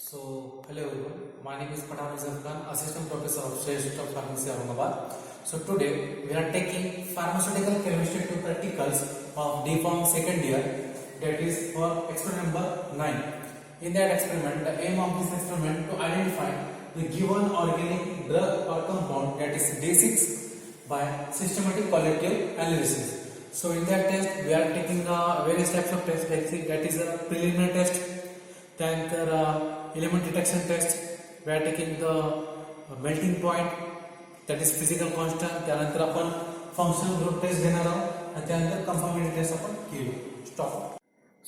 Hello everyone. My name is Pathan Rizwan Khan, Assistant Professor of Institute of Pharmacy, Aurangabad. So today we are taking pharmaceutical chemistry 2 practicals of D.Pharm second year, that is for experiment number 9. In that experiment, the aim of this experiment to identify the given organic drug or compound, that is D6, by systematic qualitative analysis. So in that test we are taking various types of tests, that is a preliminary test, त्यानंतर element detection test, we are taking the melting point, that is physical constant, त्यानंतर आपण functional group test घेणार आहोत आणि त्यानंतर conformity test आपण केली. Stop.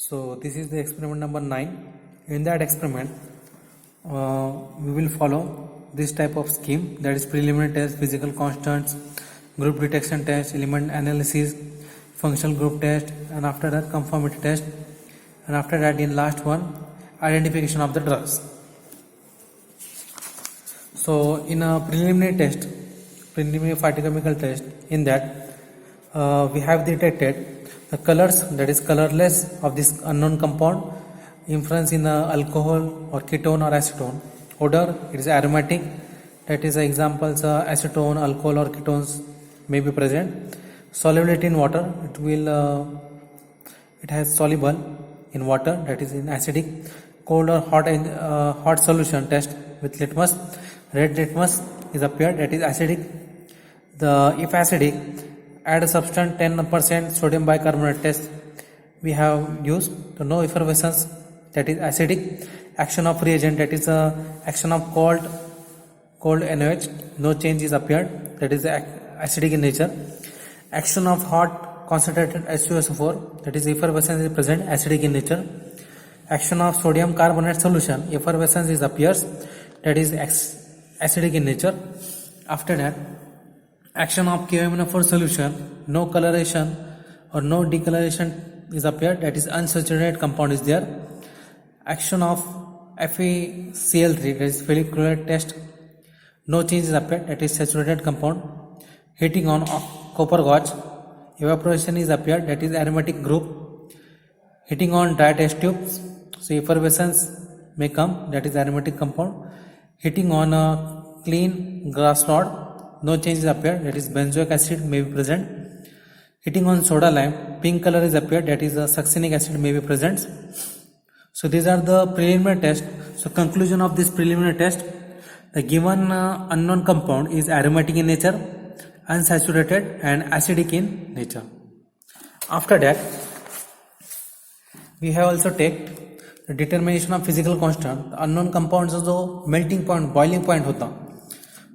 So this is the experiment number 9. In that experiment we will follow this type of scheme, that is preliminary test, physical constants, group detection test, element analysis, functional group test, and after that conformity test, and after that in last one identification of the drugs. So in a preliminary test, preliminary phytochemical test, in that we have detected the colors, that is colorless of this unknown compound, influence in alcohol or ketone or acetone. Odor, it is aromatic, that is examples acetone, alcohol or ketones may be present. Solubility in water, it has soluble in water, that is in acidic. Cold or hot solution test with litmus, red litmus is appeared, that is acidic. If acidic, add a substance 10% sodium bicarbonate test we have used to know effervescence, that is acidic. Action of reagent, that is action of cold NaOH, no change is appeared, that is acidic in nature. Action of hot concentrated H2SO4, that is effervescence is present, acidic in nature. Action of sodium carbonate solution, effervescence is appears, that is acidic in nature. After that, action of KOMnO4 solution, no coloration or no decoloration is appeared, that is unsaturated compound is there. Action of FeCl3, that is ferric chloride test, no change is appeared, that is saturated compound. Heating on copper gauge, evaporation is appeared, that is aromatic group. Heating on dry test tubes, so effervescence may come, that is aromatic compound. Heating on a clean glass rod, no change is appeared, that is benzoic acid may be present. Heating on soda lime, pink color is appeared, that is succinic acid may be present. So these are the preliminary test. So conclusion of this preliminary test, the given unknown compound is aromatic in nature, unsaturated and acidic in nature. After that, we have also take the determination of physical constant. The unknown compound जो melting point, boiling point होता,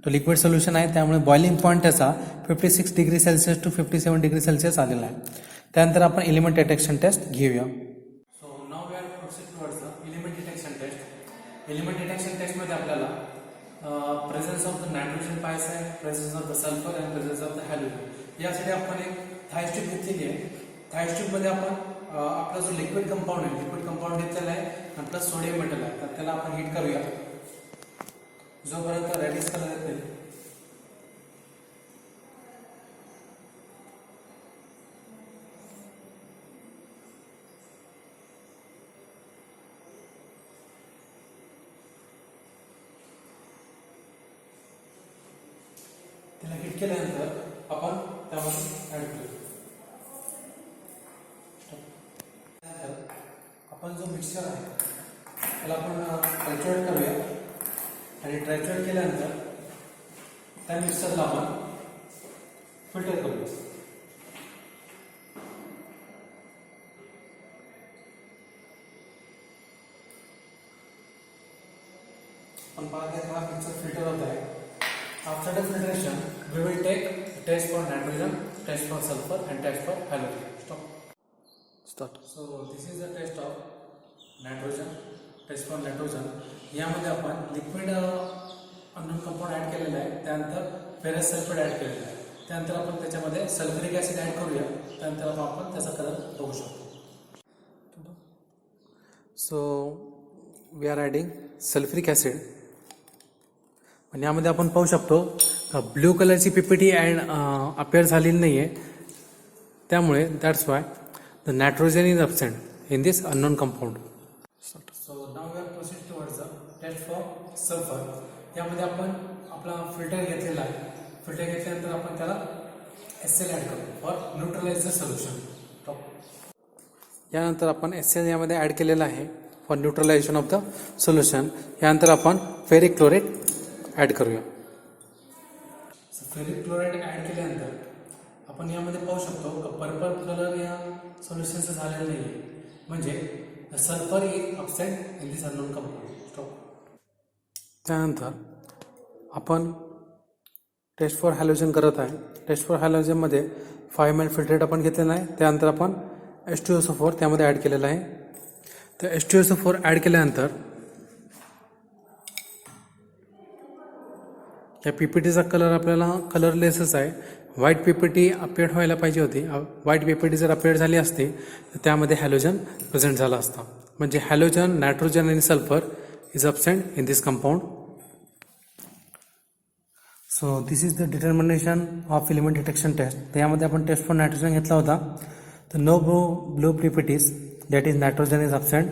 तो liquid solution आहे, त्यामुळे boiling point त्याचा 56 degree Celsius to 57 degree Celsius आलेला आहे. त्यानंतर आपण element detection test घेऊया. So now we are proceed towards the element detection test. Element detection test मध्ये आपल्याला presence of the nitrogen पाहायचं आहे, presence of the sulfur and presence of the halogen. यासाठी आपण एक थाईस ट्यूब घेतलेली आहे. थाईस ट्यूब मध्ये आपण आपला जो लिक्विड कंपाऊंड आहे, लिक्विड कंपाऊंड घेतलेला आहे आणि प्लस सोडियम मेटल आहे, तर त्याला आपण हीट करूया जोपर्यंत रेडिश कलर येत नाही. त्याला हीट केल्यानंतर आपण त्यामध्ये ऍड करूया. आपण जो मिक्सचर आहे त्याला आपण ट्रायच्युरेट करूया आणि ट्रायच्युरेट केल्यानंतर त्या मिक्सचरला आपण फिल्टर करूया. आपण पाहत हा मिक्सचर फिल्टर होत आहे. After the filtration we will take test for nitrogen, test for sulfur and test for halogen. Start. So this is the test of nitrogen, test for nitrogen. यामध्ये आपण लिक्विड अननोन कंपाऊंड ऍड केलेला आहे, त्यानंतर ferrous sulphate add केलेला आहे, त्यानंतर आपण त्याच्यामध्ये सल्फ्युरिक ऍसिड ऍड करूया, त्यानंतर आपण त्याचा कलर बघू शकतो. So we are adding sulphuric acid आणि यामध्ये आपण पाहू शकतो ब्ल्यू कलरची पीपीटी ऍड अपेअर झालेली नाही आहे, त्यामुळे that's why the nitrogen is absent in this unknown compound. So now we are proceed towards पुढचं टेस्ट फॉर सल्फर. यामध्ये आपण आपला फिल्टर घेतलेला आहे. फिल्टर घेतल्यानंतर आपण त्याला HCl ॲड करू फॉर न्यूट्रलाइज द सोल्युशन. यानंतर आपण HCl यामध्ये ॲड केलेला आहे for neutralisation of the solution. यानंतर आपण फेरिक क्लोराईड ॲड करूया. फेरिक क्लोराईड ॲड केल्यानंतर आपण यामध्ये पाहू शकतो की पर्पल कलर या सोल्युशनचा झालेला नाही आहे, म्हणजे sulphur is absent in this unknown compound. त्यानंतर आपण टेस्ट फॉर हॅलोजन करत आहे. टेस्ट फॉर हॅलोजनमध्ये 5 ml फिल्ट्रेट आपण घेतलेला आहे. त्यानंतर आपण H2SO4 त्यामध्ये ॲड केलेला आहे. तर H2SO4 ॲड केल्यानंतर या PPTचा कलर आपल्याला कलरलेसच आहे. व्हाईट PPT अपेअर व्हायला पाहिजे होती. व्हाईट PPT जर अपेअर झाली असती तर त्यामध्ये हॅलोजन प्रेझेंट झाला असता, म्हणजे हॅलोजन, नायट्रोजन आणि sulphur is absent in this compound. So this is the determination of element detection test. त्यामध्ये आपण टेस्ट फॉर नायट्रोजन घेतला होता. तर no blue PPTs, that is nitrogen is absent.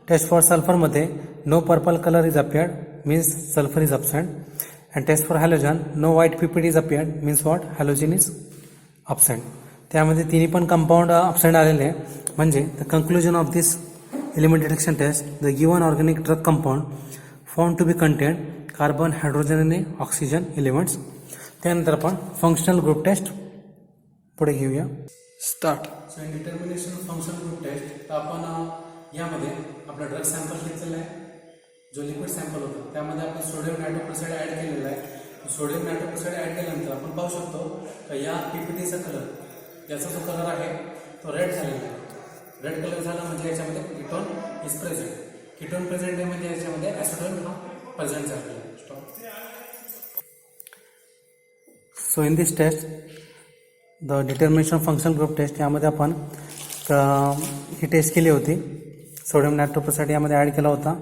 Test for सल्फरमध्ये no purple colour is appeared, means sulphur is absent. And test for halogen, no white PPT is appeared, means what? Halogen is absent. त्यामध्ये तिन्ही पण compound absent आलेले आहे, म्हणजे the conclusion of this element detection test, the given organic drug compound found to be contain carbon, hydrogen आणि oxygen elements. त्यानंतर आपण functional group test पुढे घेऊया. Start. So in determination of functional group test आपण यामध्ये आपला drug sample घेतलेला आहे, जो लिक्विड सॅम्पल होता. त्यामध्ये आपण सोडियम नायट्रोक्लोराईड ॲड केलेला आहे. सोडियम नायट्रोक्लोराईड ॲड केल्यानंतर आपण पाहू शकतो की या PPTचा कलर, याचा जो कलर आहे तो रेड झालेला आहे. रेड कलर झाला म्हणजे याच्यामध्ये ketone is present. Ketone present आहे म्हणजे याच्यामध्ये ॲसिटोन हा प्रेझेंट झालेला आहे. So in this test the determination functional group test, यामध्ये आपण ही टेस्ट केली होती. सोडियम नायट्रोक्लोराईड यामध्ये ॲड केला होता.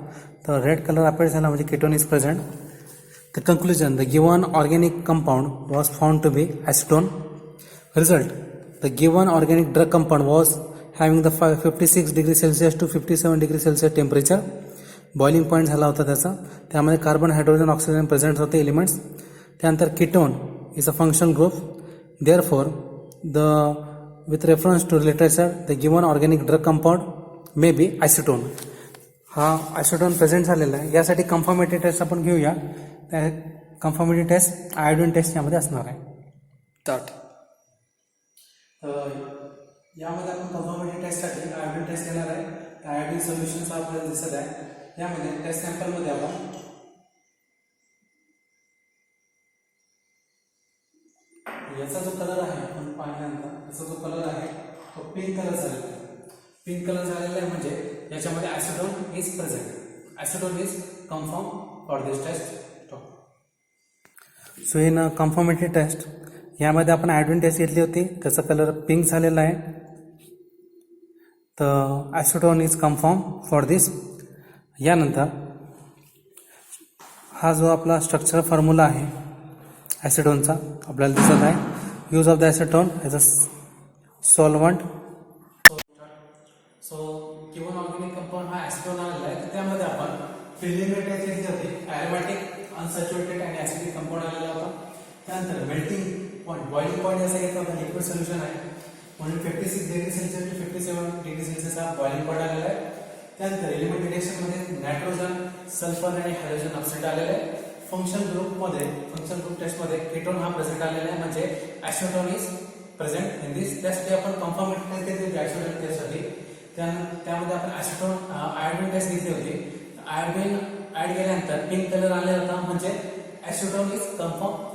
तर रेड कलर अपेअर झाला म्हणजे ketone is present. The conclusion, the given organic compound was found to be acetone. Result, the given organic drug compound was having the 56 degree Celsius to 57 degree Celsius temperature. Boiling point झाला होता त्याचा. त्यामध्ये carbon, hydrogen, oxygen present होते elements. त्यानंतर ketone is a functional group. Therefore with reference to literature, the given organic drug compound may be acetone. हा acetone present झालेला आहे. यासाठी कन्फर्मेटरी टेस्ट आपण घेऊया. त्या कन्फर्मेटरी टेस्ट आयोडीन टेस्ट यामध्ये असणार आहे. स्टार्ट. तर यामध्ये आपण कन्फर्मेटरी टेस्टसाठी आयोडीन टेस्ट घेणार आहे. आयोडीन सोल्युशनचा आपल्याला दिसत आहे. यामध्ये टेस्ट सॅम्पलमध्ये आपण याचा जो कलर आहे, आपण पाहिल्यानंतर याचा जो कलर आहे तो पिंक कलर झालेला आहे. पिंक कलर झालेला आहे म्हणजे याच्यामध्ये acetone is present. Acetone is confirm for this test. So in confirmatory test यामध्ये आपण आयोडीन टेस्ट घेतली होती. त्याचा कलर पिंक झालेला आहे. तर acetone is confirm for this. यानंतर हा जो आपला स्ट्रक्चरल फॉर्म्युला आहे ॲसिटोनचा आपल्याला दिसत आहे. Use of the acetone as a solvent. So given organic compound हा ॲसिटोन आलेला आहे. तर त्यामध्ये आपण प्रिलिमिनरी टेस्ट घेतली होती. ॲरोमॅटिक, अनसॅच्युरेटेड आणि ॲसिडिक कंपाऊंड आलेला होता. त्यानंतर मेल्टिंग पॉईंट, बॉइलिंग पॉईंट असा घेतला होता. लिक्विड सोल्युशन आहे म्हणून 56 degree Celsius to 57 degree Celsius हा बॉइलिंग पॉईंट आलेला आहे. त्यानंतर एलिमेंट डिटेक्शनमध्ये नायट्रोजन, सल्फर आणि हायड्रोजन अब्सेंट आलेले आहे. फंक्शन ग्रुप टेस्टमध्ये कीटोन हा प्रेझेंट आलेला आहे म्हणजे acetone is present in this test. आपण कन्फर्मेटरी टेस्ट घेतली ॲसिटोन टेस्टसाठी. त्यामध्ये आपण ॲसिटोन आयोडीन टेस्ट घेतली होती. आयोडीन ॲड केल्यानंतर पिंक कलर आलेला होता म्हणजे ॲसिटोन इज कन्फर्म